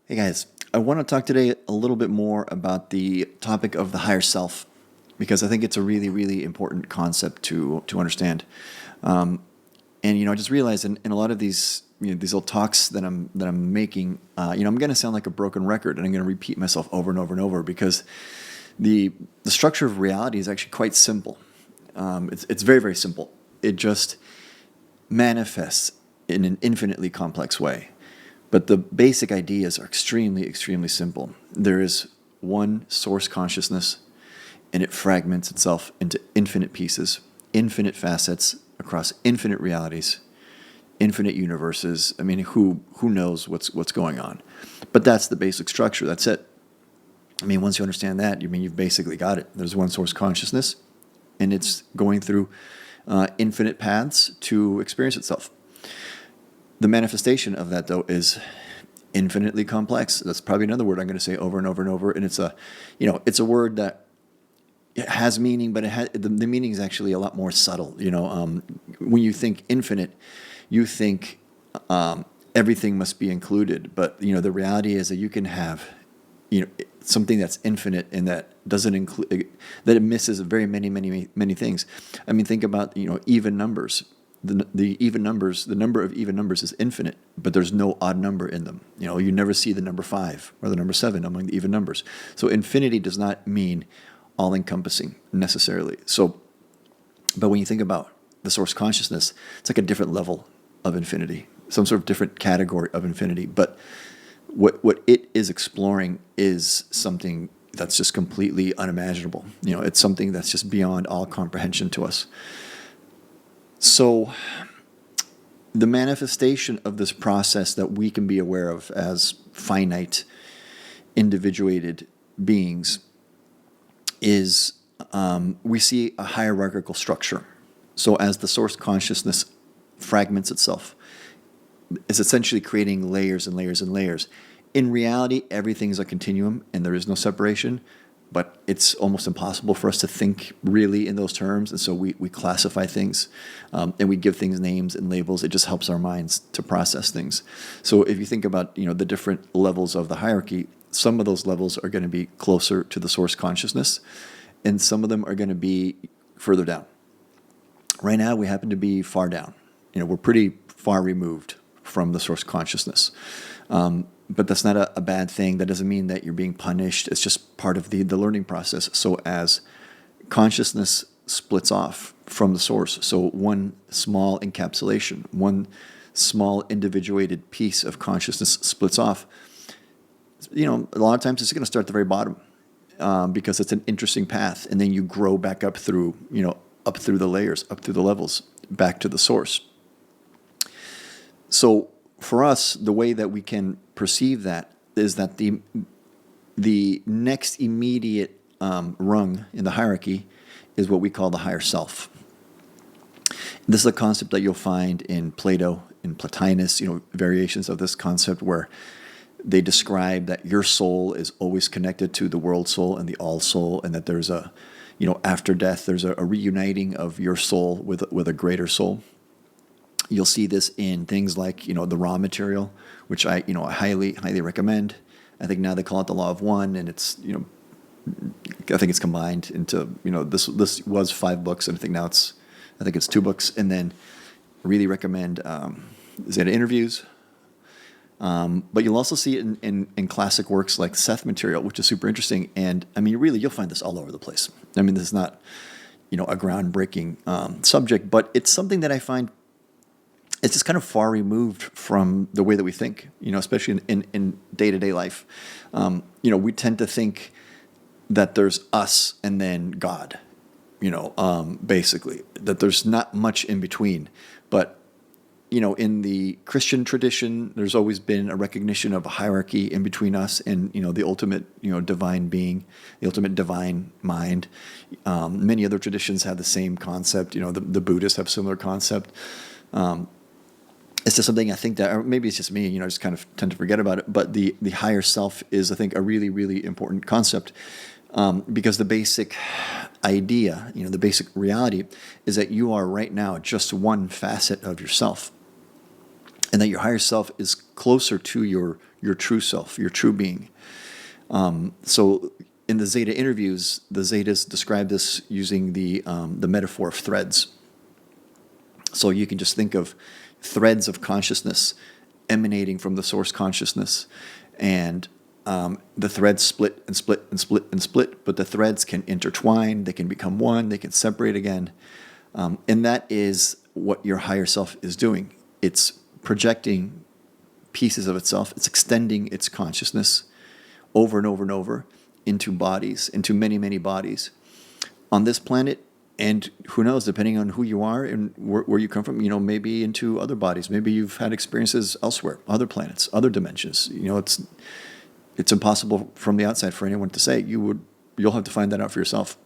Hey guys, I want to talk today a little bit more about the topic of the higher self because I think it's a really, really important concept to understand. And I just realized in a lot of these these little talks that I'm making, I'm going to sound like a broken record, and I'm going to repeat myself over and over and over because the structure of reality is actually quite simple. It's very, very simple. It just manifests in an infinitely complex way. But the basic ideas are extremely, extremely simple. There is one source consciousness, and it fragments itself into infinite pieces, infinite facets across infinite realities, infinite universes. I mean, who knows what's going on? But that's the basic structure. That's it. I mean, once you understand that, you've basically got it. There's one source consciousness, and it's going through infinite paths to experience itself. The manifestation of that, though, is infinitely complex. That's probably another word I'm going to say over and over and over. And it's a word that it has meaning, but the meaning is actually a lot more subtle. When you think infinite, you think everything must be included. But the reality is that you can have something that's infinite and that doesn't include that it misses very many, many, many things. I mean, think about even numbers. The even numbers, the number of even numbers is infinite, but there's no odd number in them. You never see the number 5 or the number 7 among the even numbers. So infinity does not mean all-encompassing necessarily. But when you think about the source consciousness, it's like a different level of infinity, some sort of different category of infinity. But what it is exploring is something that's just completely unimaginable. It's something that's just beyond all comprehension to us. So the manifestation of this process that we can be aware of as finite, individuated beings is we see a hierarchical structure. So as the source consciousness fragments itself, it's essentially creating layers and layers and layers. In reality, everything is a continuum and there is no separation. But it's almost impossible for us to think really in those terms. And so we classify things and we give things names and labels. It just helps our minds to process things. So if you think about the different levels of the hierarchy, some of those levels are going to be closer to the source consciousness, and some of them are going to be further down. Right now, we happen to be far down. We're pretty far removed from the source consciousness. But that's not a bad thing. That doesn't mean that you're being punished. It's just part of the learning process. So as consciousness splits off from the source, so one small encapsulation, one small individuated piece of consciousness splits off, a lot of times it's going to start at the very bottom because it's an interesting path. And then you grow back up through, up through the layers, up through the levels, back to the source. So for us, the way that we can perceive that is that the next immediate rung in the hierarchy is what we call the higher self. This is a concept that you'll find in Plato, in Plotinus, variations of this concept where they describe that your soul is always connected to the world soul and the all soul, and that there's after death, there's a reuniting of your soul with a greater soul. You'll see this in things like, the raw material, which I highly, highly recommend. I think now they call it the law of one, and it's, I think it's combined into, this was 5 books, and I think it's 2 books. And then really recommend Zeta Interviews. But you'll also see it in classic works like Seth material, which is super interesting. And really, you'll find this all over the place. This is not, a groundbreaking subject, but it's something that I find it's just kind of far removed from the way that we think, especially in day-to-day life. We tend to think that there's us and then God, basically, that there's not much in between. But, in the Christian tradition, there's always been a recognition of a hierarchy in between us and, the ultimate, divine being, the ultimate divine mind. Many other traditions have the same concept. The Buddhists have a similar concept. It's just something I think that, or maybe it's just me, I just kind of tend to forget about it. But the higher self is, I think, a really, really important concept because the basic idea, the basic reality is that you are right now just one facet of yourself. And that your higher self is closer to your your true self, your true being. So in the Zeta interviews, the Zetas describe this using the metaphor of threads. So you can just think of threads of consciousness emanating from the source consciousness, and the threads split and split and split and split, but the threads can intertwine, they can become one, they can separate again. And that is what your higher self is doing. It's projecting pieces of itself, it's extending its consciousness over and over and over into bodies, into many, many bodies on this planet. And who knows, depending on who you are and where you come from, maybe into other bodies. Maybe you've had experiences elsewhere, other planets, other dimensions. It's impossible from the outside for anyone to say. You'll have to find that out for yourself.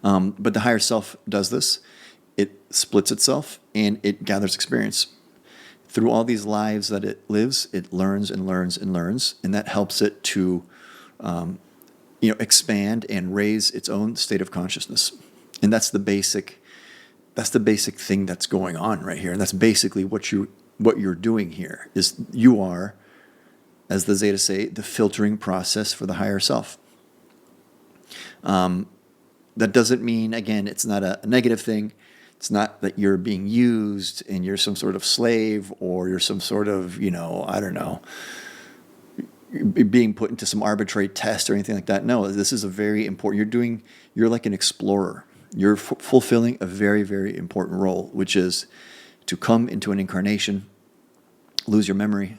But the higher self does this. It splits itself and it gathers experience. Through all these lives that it lives, it learns and learns and learns, and that helps it to expand and raise its own state of consciousness. And that's the basic thing that's going on right here. And that's basically what you're doing here, is you are, as the Zetas say, the filtering process for the higher self. That doesn't mean, again, it's not a negative thing. It's not that you're being used and you're some sort of slave, or you're some sort of, I don't know, being put into some arbitrary test or anything like that. No, this is a very important, you're like an explorer. You're fulfilling a very, very important role, which is to come into an incarnation, lose your memory,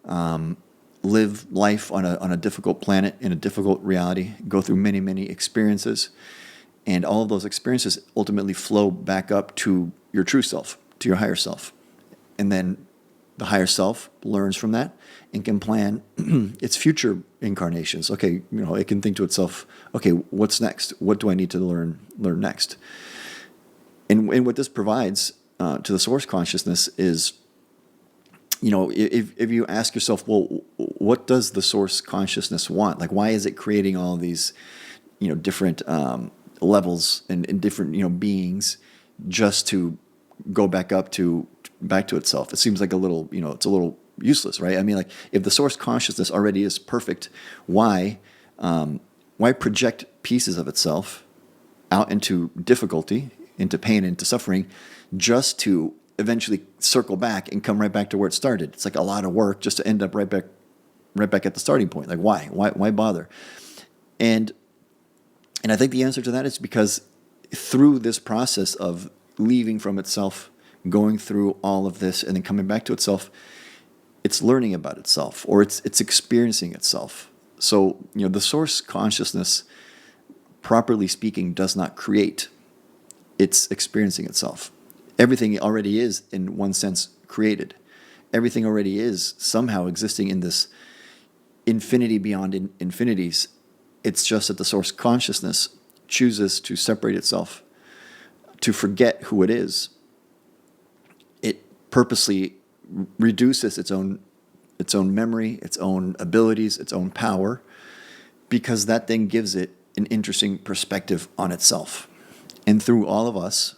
live life on a difficult planet in a difficult reality, go through many, many experiences. And all of those experiences ultimately flow back up to your true self, to your higher self. And then the higher self learns from that and can plan its future incarnations. Okay, it can think to itself, okay, what's next? What do I need to learn next? And what this provides to the source consciousness is, if you ask yourself, well, what does the source consciousness want? Like, why is it creating all these, different levels and different beings just to go back to itself? It seems like a little it's a little useless, right? I mean, like, if the source consciousness already is perfect, why project pieces of itself out into difficulty, into pain, into suffering, just to eventually circle back and come right back to where it started? It's like a lot of work just to end up right back at the starting point. Like, why bother? And I think the answer to that is because through this process of leaving from itself, going through all of this, and then coming back to itself, it's learning about itself, or it's experiencing itself. So, the source consciousness, properly speaking, does not create. It's experiencing itself. Everything already is, in one sense, created. Everything already is somehow existing in this infinity beyond infinities. It's just that the source consciousness chooses to separate itself, to forget who it is. It purposely reduces its own memory, its own abilities, its own power, because that then gives it an interesting perspective on itself. And through all of us,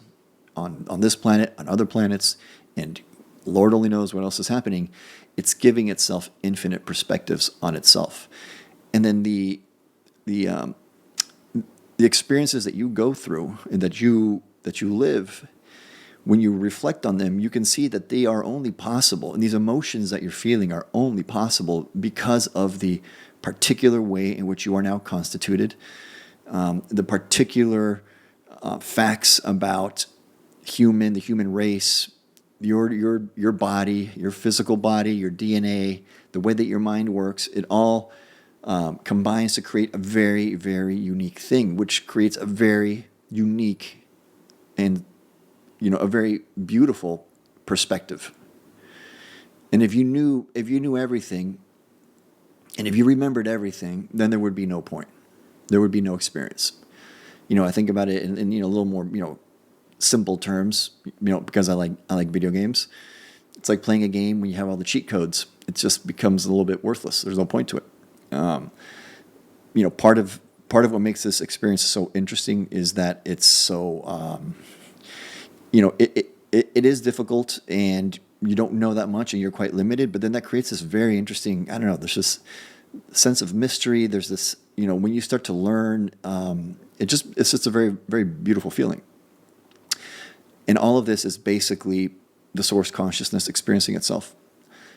on this planet, on other planets, and Lord only knows what else is happening, it's giving itself infinite perspectives on itself. And then the experiences that you go through and that you live, when you reflect on them, you can see that they are only possible, and these emotions that you're feeling are only possible because of the particular way in which you are now constituted, the particular facts about the human race, your body, your physical body, your DNA, the way that your mind works. It all combines to create a very, very unique thing, which creates a very unique and a very beautiful perspective. And if you knew everything, and if you remembered everything, then there would be no point. There would be no experience. I think about it in a little more simple terms. Because I like video games. It's like playing a game when you have all the cheat codes. It just becomes a little bit worthless. There's no point to it. Part of what makes this experience so interesting is that it's so, it is difficult, and you don't know that much and you're quite limited, but then that creates this very interesting, I don't know, there's this sense of mystery. There's this, when you start to learn, it's just a very, very beautiful feeling. And all of this is basically the source consciousness experiencing itself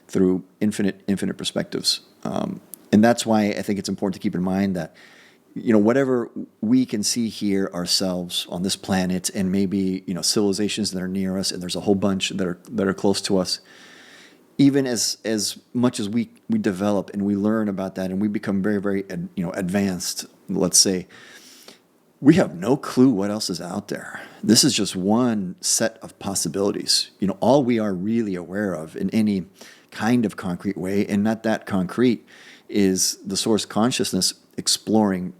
through infinite perspectives. And that's why I think it's important to keep in mind that, whatever we can see here ourselves on this planet, and maybe, civilizations that are near us, and there's a whole bunch that are close to us, even as much as we develop and we learn about that and we become very, very, advanced, let's say, we have no clue what else is out there. This is just one set of possibilities. All we are really aware of in any kind of concrete way, and not that concrete, is the source consciousness exploring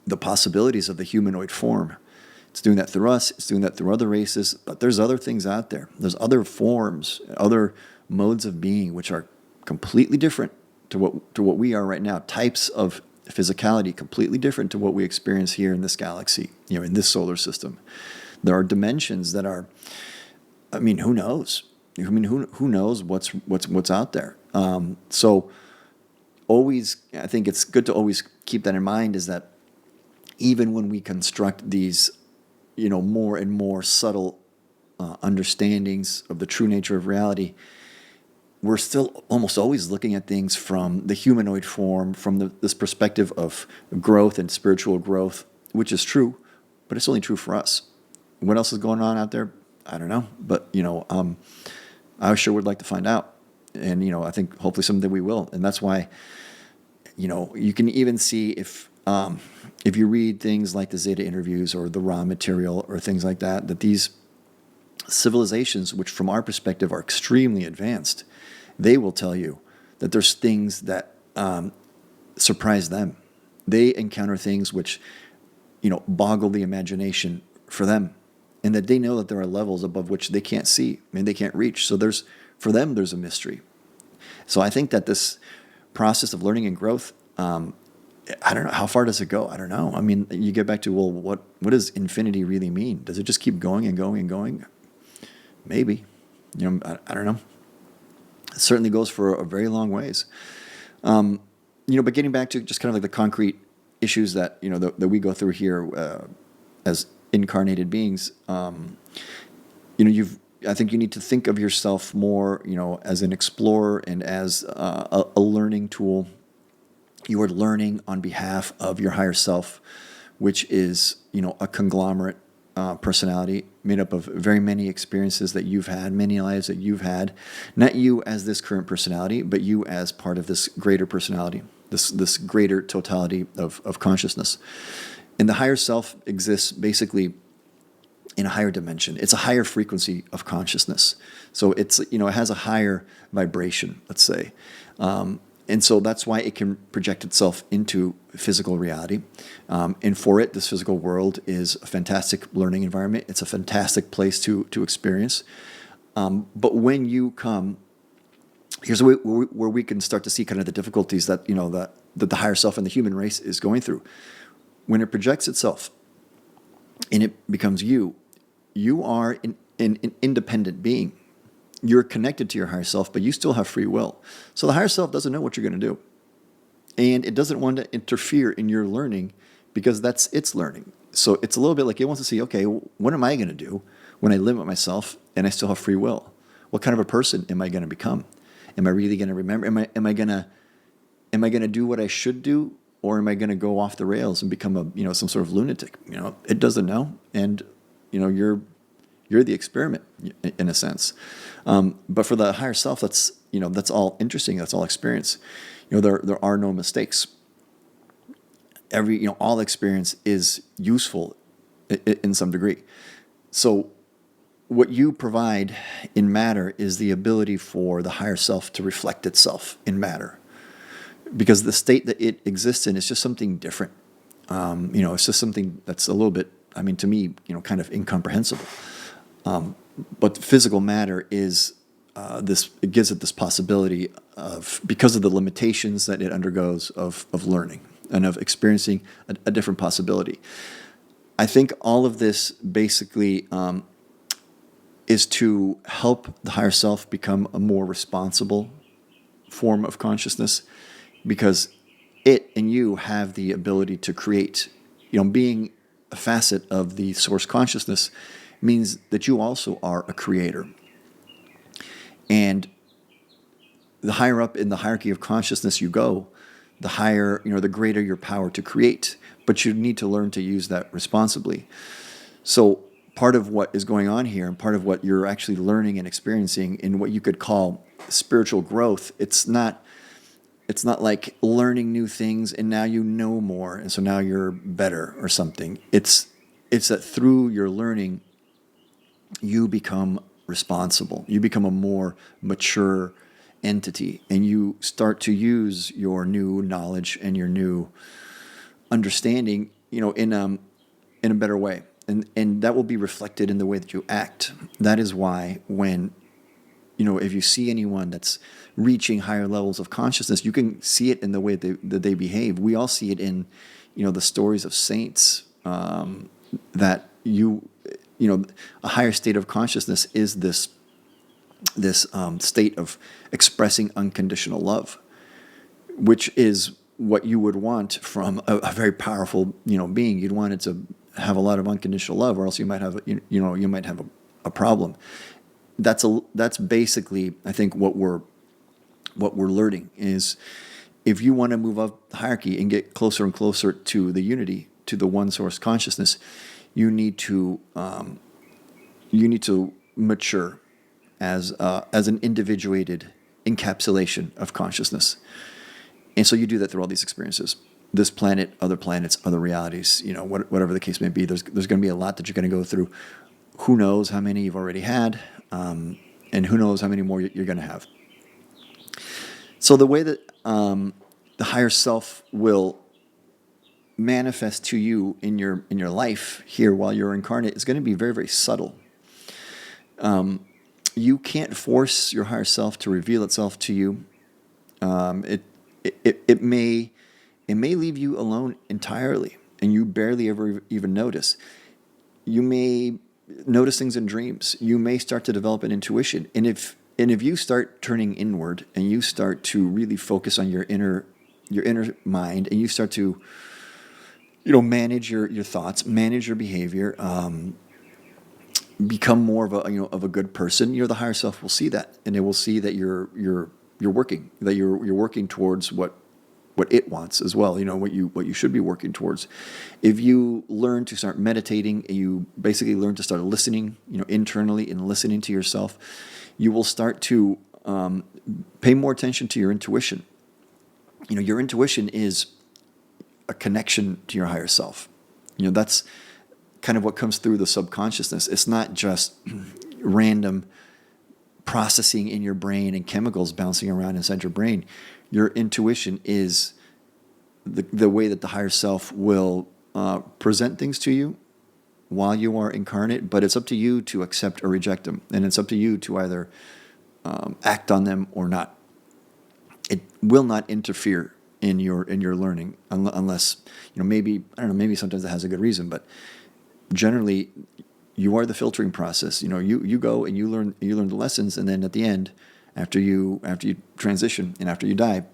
the possibilities of the humanoid form. It's doing that through us. It's doing that through other races. But there's other things out there. There's other forms, other modes of being, which are completely different to what we are right now. Types of physicality completely different to what we experience here in this galaxy, in this solar system. There are dimensions that are, who knows? Who knows what's out there? So always, I think it's good to always keep that in mind, is that even when we construct these, more and more subtle understandings of the true nature of reality, we're still almost always looking at things from the humanoid form, from this perspective of growth and spiritual growth, which is true, but it's only true for us. What else is going on out there? I don't know, but I sure would like to find out, and I think hopefully someday we will, and that's why you can even see if you read things like the Zeta interviews or the Ra material or things like that, that these civilizations, which from our perspective are extremely advanced, they will tell you that there's things that surprise them. They encounter things which, boggle the imagination for them, and that they know that there are levels above which they can't see and they can't reach. So for them, there's a mystery. So I think that this process of learning and growth, I don't know, how far does it go? I don't know. You get back to, well, what does infinity really mean? Does it just keep going and going and going? Maybe. I don't know. It certainly goes for a very long ways. But getting back to just kind of like the concrete issues that, that we go through here as incarnated beings, I think you need to think of yourself more, as an explorer and as a learning tool. You are learning on behalf of your higher self, which is, a conglomerate personality made up of very many experiences that you've had, many lives that you've had. Not you as this current personality, but you as part of this greater personality, this greater totality of consciousness. And the higher self exists basically in a higher dimension. It's a higher frequency of consciousness. So it's, it has a higher vibration, let's say. And so that's why it can project itself into physical reality. And for it, this physical world is a fantastic learning environment. It's a fantastic place to experience. But when you come, here's where we can start to see kind of the difficulties that, that the higher self and the human race is going through. When it projects itself and it becomes you are an independent being. You're connected to your higher self, but you still have free will. So the higher self doesn't know what you're going to do. And it doesn't want to interfere in your learning because that's its learning. So it's a little bit like it wants to see, okay, what am I going to do when I limit myself and I still have free will? What kind of a person am I going to become? Am I really going to remember? Am I going to do what I should do, or am I going to go off the rails and become some sort of lunatic? It doesn't know, and you're the experiment in a sense. But for the higher self, that's all interesting. That's all experience. There are no mistakes. All experience is useful in some degree. So what you provide in matter is the ability for the higher self to reflect itself in matter, because the state that it exists in is just something different. It's just something that's a little bit, to me, kind of incomprehensible. But physical matter is it gives it this possibility of, because of the limitations that it undergoes of learning and of experiencing a different possibility. I think all of this basically is to help the higher self become a more responsible form of consciousness, because it and you have the ability to create. Being a facet of the source consciousness means that you also are a creator. And the higher up in the hierarchy of consciousness you go, the higher, the greater your power to create. But you need to learn to use that responsibly. So part of what is going on here, and part of what you're actually learning and experiencing in what you could call spiritual growth, it's not like learning new things and now you know more and so now you're better or something. It's that through your learning you become responsible. You become a more mature entity, and you start to use your new knowledge and your new understanding, in a better way. And that will be reflected in the way that you act. That is why when, if you see anyone that's reaching higher levels of consciousness, you can see it in the way that they behave. We all see it in, the stories of saints, that a higher state of consciousness is this state of expressing unconditional love, which is what you would want from a very powerful, being. You'd want it to have a lot of unconditional love, or else you might have, you might have a problem. That's basically, I think, what we're learning is, if you want to move up the hierarchy and get closer and closer to the unity, to the one source consciousness, you need to mature as an individuated encapsulation of consciousness. And so you do that through all these experiences. This planet, other planets, other realities, whatever the case may be. There's going to be a lot that you're going to go through. Who knows how many you've already had, and who knows how many more you're going to have. So the way that the higher self will manifest to you in your life here while you're incarnate is going to be very, very subtle. You can't force your higher self to reveal itself to you. It may leave you alone entirely, and you barely ever even notice. You may notice things in dreams. You may start to develop an intuition, and if you start turning inward and you start to really focus on your inner mind, and you start to manage your thoughts, manage your behavior, become more of a good person, the higher self will see that, and it will see that you're working, that you're working towards what it wants as well, what you should be working towards. If you learn to start meditating, and you basically learn to start listening, internally, and listening to yourself, you will start to pay more attention to your intuition. Your intuition is a connection to your higher self. That's kind of what comes through the subconsciousness. It's not just random processing in your brain and chemicals bouncing around inside your brain. Your intuition is the way that the higher self will present things to you while you are incarnate, but it's up to you to accept or reject them, and it's up to you to either act on them or not. It will not interfere in your learning unless maybe sometimes it has a good reason, but generally you are the filtering process. You go and you learn the lessons, and then at the end, after you transition and after you die,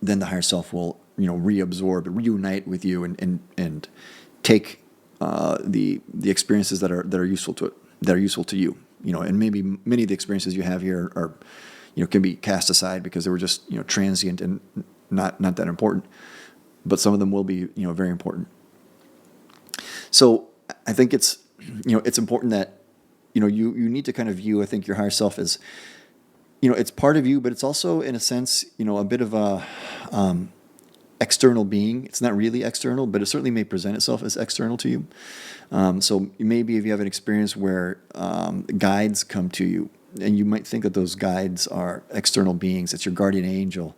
then the higher self will reabsorb, reunite with you, and take the experiences that are useful to it, that are useful to you. And maybe many of the experiences you have here are can be cast aside because they were just transient and not that important, but some of them will be very important. So I think it's it's important that you need to kind of view, I think, your higher self as it's part of you, but it's also, in a sense, a bit of a external being. It's not really external, but it certainly may present itself as external to you. So maybe if you have an experience where guides come to you, and you might think that those guides are external beings, it's your guardian angel,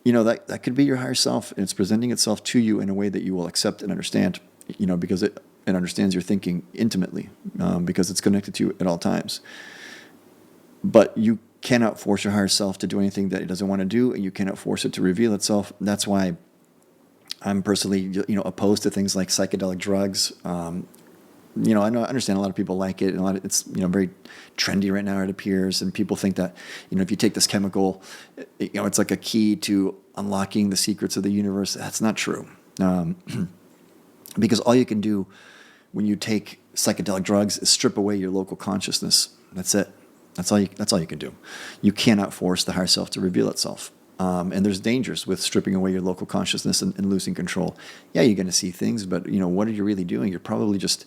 that could be your higher self, and it's presenting itself to you in a way that you will accept and understand, because it understands your thinking intimately, because it's connected to you at all times. But you cannot force your higher self to do anything that it doesn't want to do, and you cannot force it to reveal itself. That's why I'm personally, opposed to things like psychedelic drugs, I know I understand a lot of people like it, and it's very trendy right now. It appears, and people think that if you take this chemical, it's like a key to unlocking the secrets of the universe. That's not true, because all you can do when you take psychedelic drugs is strip away your local consciousness. That's it. That's all you can do. You cannot force the higher self to reveal itself. And there's dangers with stripping away your local consciousness and losing control. Yeah, you're going to see things, but what are you really doing? You're probably just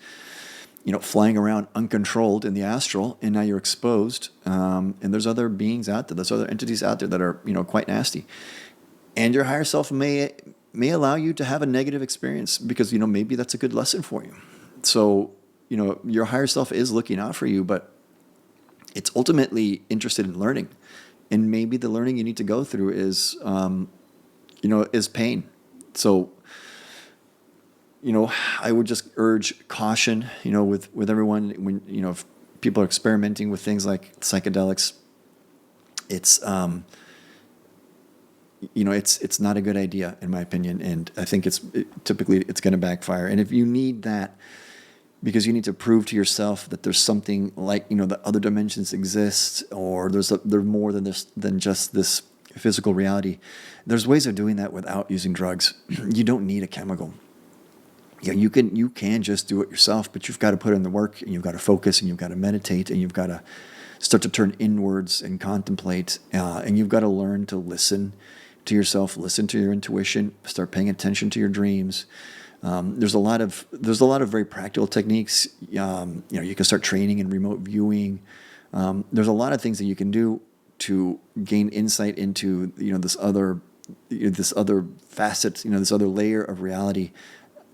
flying around uncontrolled in the astral, and now you're exposed. And there's other beings out there, there's other entities out there that are quite nasty. And your higher self may allow you to have a negative experience because maybe that's a good lesson for you. So your higher self is looking out for you, but it's ultimately interested in learning. And maybe the learning you need to go through is pain. So, I would just urge caution, with everyone when, if people are experimenting with things like psychedelics, it's not a good idea in my opinion. And I think typically it's going to backfire. And if you need that, because you need to prove to yourself that there's something like, that other dimensions exist, or there's more than just this physical reality. There's ways of doing that without using drugs. You don't need a chemical. You can just do it yourself, but you've got to put in the work, and you've got to focus, and you've got to meditate, and you've got to start to turn inwards and contemplate, and you've got to learn to listen to yourself, listen to your intuition, start paying attention to your dreams. There's a lot of very practical techniques. You can start training in remote viewing. There's a lot of things that you can do to gain insight into this other facet, this other layer of reality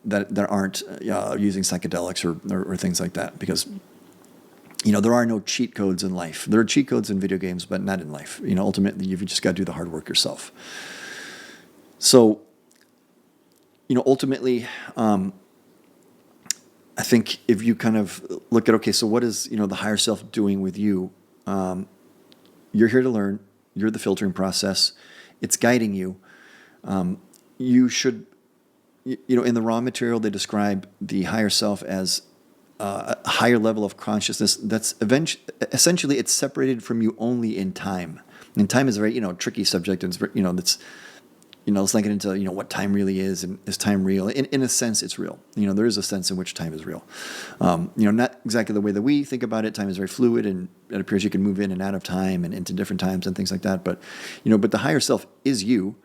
that aren't using psychedelics or things like that. Because there are no cheat codes in life. There are cheat codes in video games, but not in life. Ultimately, you've just got to do the hard work yourself. So. Ultimately, I think if you kind of look at, okay, so what is, the higher self doing with you? You're here to learn. You're the filtering process. It's guiding you. You should, in the raw material, they describe the higher self as a higher level of consciousness that's essentially it's separated from you only in time. And time is a very, tricky subject, and it's let's not get into, what time really is, and is time real? In a sense, it's real. There is a sense in which time is real. Not exactly the way that we think about it. Time is very fluid, and it appears you can move in and out of time and into different times and things like that. But, but the higher self is you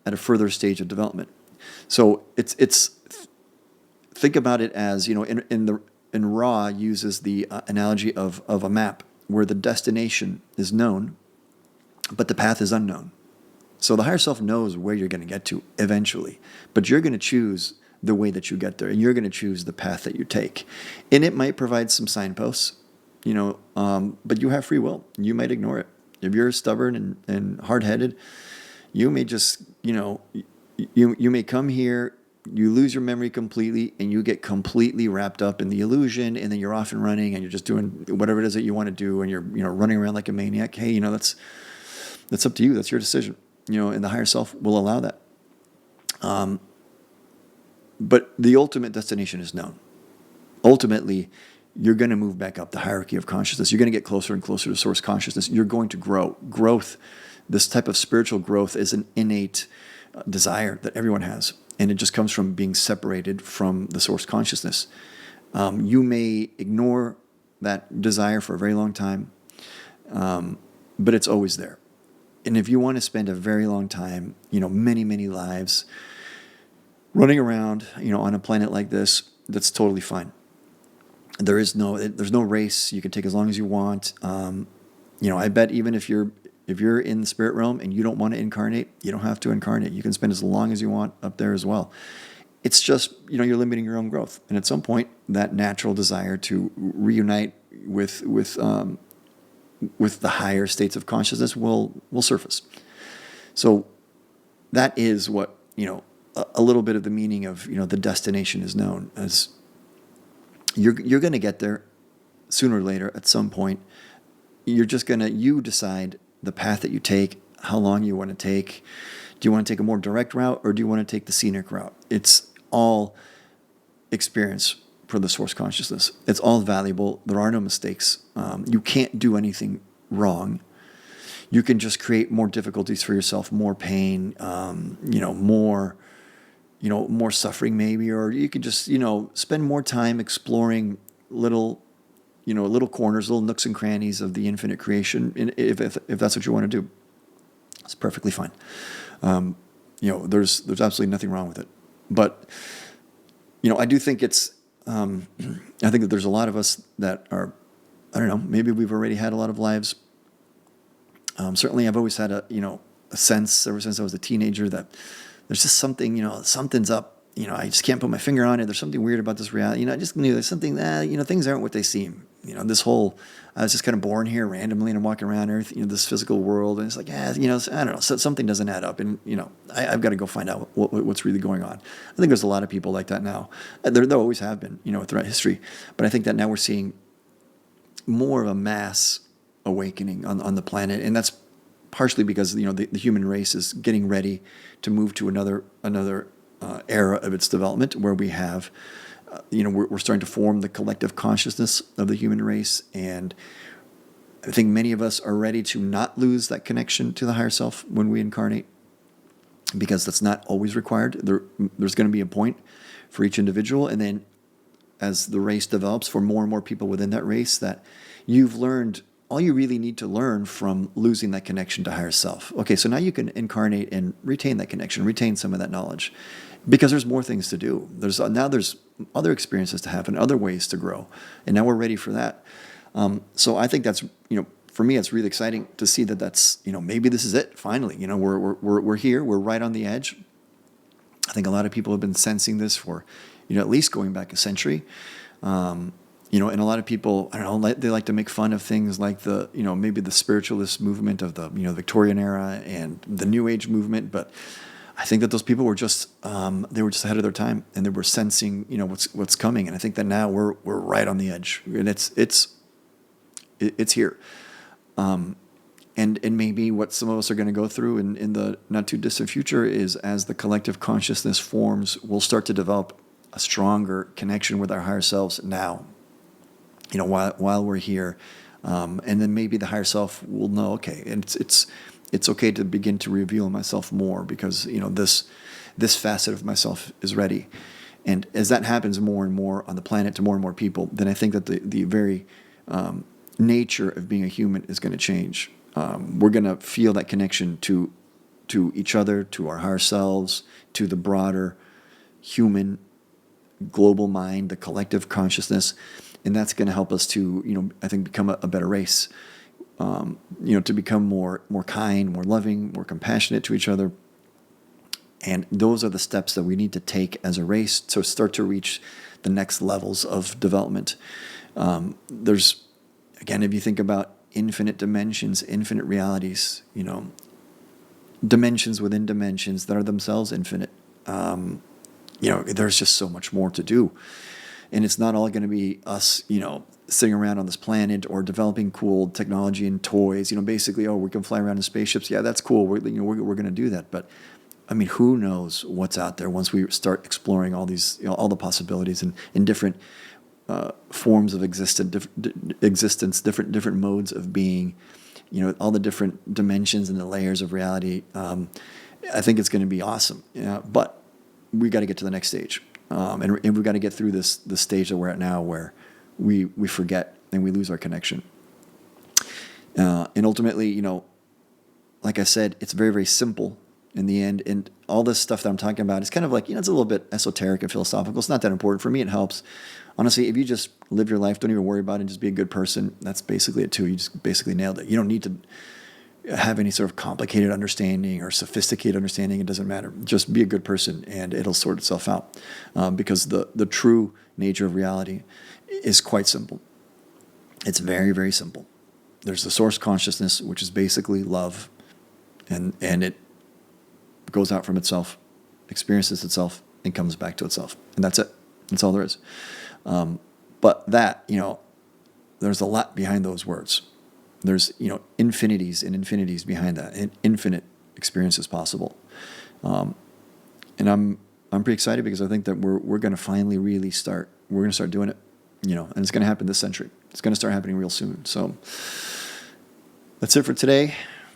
at a further stage of development. So it's think about it as, in Ra uses the analogy of a map where the destination is known, but the path is unknown. So the higher self knows where you're going to get to eventually, but you're going to choose the way that you get there, and you're going to choose the path that you take. And it might provide some signposts, but you have free will. You might ignore it. If you're stubborn and hard-headed, you may just, you may come here, you lose your memory completely, and you get completely wrapped up in the illusion, and then you're off and running, and you're just doing whatever it is that you want to do, and you're, running around like a maniac. Hey, that's up to you. That's your decision. And the higher self will allow that. But the ultimate destination is known. Ultimately, you're going to move back up the hierarchy of consciousness. You're going to get closer and closer to source consciousness. You're going to grow. Growth, this type of spiritual growth, is an innate desire that everyone has. And it just comes from being separated from the source consciousness. You may ignore that desire for a very long time, but it's always there. And if you want to spend a very long time, many, many lives running around, on a planet like this, that's totally fine. There's no race. You can take as long as you want. I bet even if you're in the spirit realm and you don't want to incarnate, you don't have to incarnate. You can spend as long as you want up there as well. It's just, you're limiting your own growth. And at some point, that natural desire to reunite with the higher states of consciousness will surface. So that is what, a little bit of the meaning of, the destination is known as. You're going to get there sooner or later at some point. You're just going to, you decide the path that you take, how long you want to take. Do you want to take a more direct route, or do you want to take the scenic route? It's all experience for the source consciousness. It's all valuable. There are no mistakes. You can't do anything wrong. You can just create more difficulties for yourself, more pain, more suffering maybe, or you could just, spend more time exploring little corners, little nooks and crannies of the infinite creation, if that's what you want to do. It's perfectly fine. There's absolutely nothing wrong with it. But, I do think I think that there's a lot of us that are, I don't know, maybe we've already had a lot of lives. Certainly I've always had a sense ever since I was a teenager that there's just something, something's up. I just can't put my finger on it. There's something weird about this reality. I just knew there's something that, things aren't what they seem. I was just kind of born here randomly and I'm walking around Earth, this physical world. And it's like, I don't know, so something doesn't add up. And, I've got to go find out what's really going on. I think there's a lot of people like that now. There always have been, throughout history. But I think that now we're seeing more of a mass awakening on the planet. And that's partially because, the human race is getting ready to move to another era of its development where we have, we're starting to form the collective consciousness of the human race. And I think many of us are ready to not lose that connection to the higher self when we incarnate, because that's not always required. There's going to be a point for each individual. And then as the race develops, for more and more people within that race, that you've learned all you really need to learn from losing that connection to higher self. Okay, so now you can incarnate and retain that connection, retain some of that knowledge, because there's more things to do. There's other experiences to have and other ways to grow, and now we're ready for that. So I think that's, for me, it's really exciting to see that that's, maybe this is it finally. We're here, we're right on the edge. I think a lot of people have been sensing this for, at least going back a century. And a lot of people, I don't know, they like to make fun of things like maybe the spiritualist movement of the, Victorian era and the New Age movement. But I think that those people were just, they were just ahead of their time, and they were sensing, what's coming. And I think that now we're right on the edge, and it's here. And maybe what some of us are going to go through in the not too distant future is, as the collective consciousness forms, we'll start to develop a stronger connection with our higher selves now. While we're here, and then maybe the higher self will know, okay, and it's okay to begin to reveal myself more, because this facet of myself is ready. And as that happens more and more on the planet to more and more people, then I think that the very nature of being a human is going to change. We're going to feel that connection to each other, to our higher selves, to the broader human global mind, the collective consciousness. And that's going to help us to, I think, become a better race, to become more kind, more loving, more compassionate to each other. And those are the steps that we need to take as a race to start to reach the next levels of development. There's, again, if you think about infinite dimensions, infinite realities, dimensions within dimensions that are themselves infinite, there's just so much more to do. And it's not all going to be us, sitting around on this planet or developing cool technology and toys. Basically, we can fly around in spaceships. Yeah, that's cool. We're going to do that. But I mean, who knows what's out there once we start exploring all these, all the possibilities in different forms of existence, different modes of being. All the different dimensions and the layers of reality. I think it's going to be awesome. But we got to get to the next stage. And we've got to get through this stage that we're at now, where we forget and we lose our connection. And ultimately, like I said, it's very, very simple in the end. And all this stuff that I'm talking about is kind of like, it's a little bit esoteric and philosophical. It's not that important. For me, it helps. Honestly, if you just live your life, don't even worry about it, just be a good person, that's basically it too. You just basically nailed it. You don't need to have any sort of complicated understanding or sophisticated understanding. It doesn't matter. Just be a good person and it'll sort itself out, because the true nature of reality is quite simple. It's very, very simple. There's the source consciousness, which is basically love, and it goes out from itself, experiences itself, and comes back to itself. And that's it. That's all there is. But that, there's a lot behind those words. There's, infinities and infinities behind that, and infinite experiences possible. And I'm pretty excited, because I think that we're going to finally really start we're going to start doing it, and it's going to happen this century. It's going to start happening real soon. So that's it for today.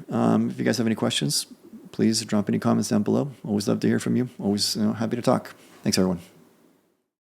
If you guys have any questions, please drop any comments down below. Always love to hear from you. Always happy to talk. Thanks, everyone.